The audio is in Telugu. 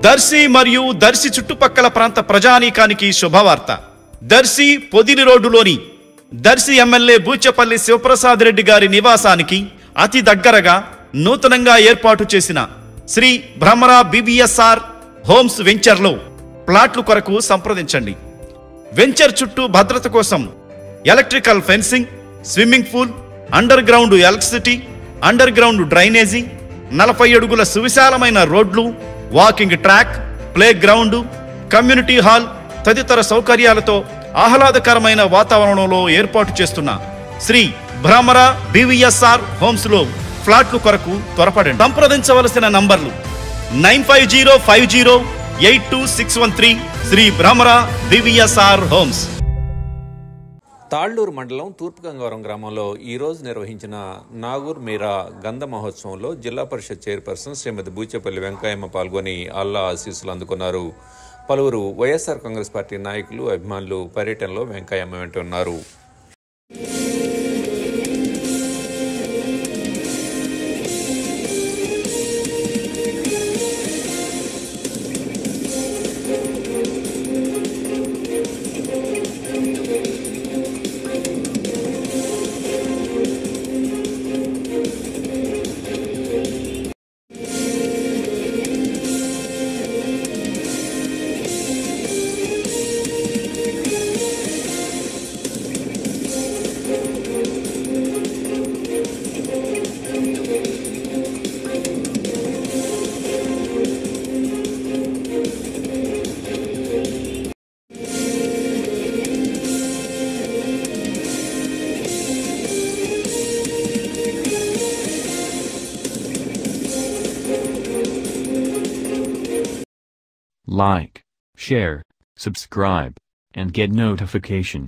దర్శి మరియు దర్శి చుట్టుపక్కల ప్రాంత ప్రజానీకానికి శుభవార్త. దర్శి పొదిలి రోడ్డులోని దర్శి ఎమ్మెల్యే బూచపల్లి శివప్రసాద్ రెడ్డి గారి నివాసానికి అతి దగ్గరగా నూతనంగా ఏర్పాటు చేసిన శ్రీ భ్రమరా BBSR హోమ్స్ వెంచర్లో ప్లాట్లు కొరకు సంప్రదించండి. వెంచర్ చుట్టూ భద్రత కోసం electrical fencing, swimming pool, under ground electricity, under ground drainage, 40 అడుగుల సువిశాలమైన రోడ్లు, walking track, play ground, community hall తదితర సౌకర్యాలతో ఆహ్లాదకరమైన వాతావరణంలో ఏర్పాటు చేస్తున్న శ్రీ భ్రమరా BBSR హోమ్స్ లో ఫ్లాట్లు కొరకు త్వరపడండి. సంప్రదించవలసిన నంబర్లు 9505082613 శ్రీ భ్రమరా BBSR హోమ్స్. తాళ్లూరు మండలం తూర్పు గంగవరం గ్రామంలో ఈరోజు నిర్వహించిన నాగూర్ మీరా గంధ మహోత్సవంలో జిల్లా పరిషత్ చైర్పర్సన్ శ్రీమతి బూచేపల్లి వెంకయ్యమ్మ పాల్గొని అల్లా ఆశీస్సులు అందుకున్నారు. పలువురు వైఎస్ఆర్ కాంగ్రెస్ పార్టీ నాయకులు, అభిమానులు పర్యటనలో వెంకయ్యమ్మ వెంట ఉన్నారు. Like, share, subscribe, and get notification.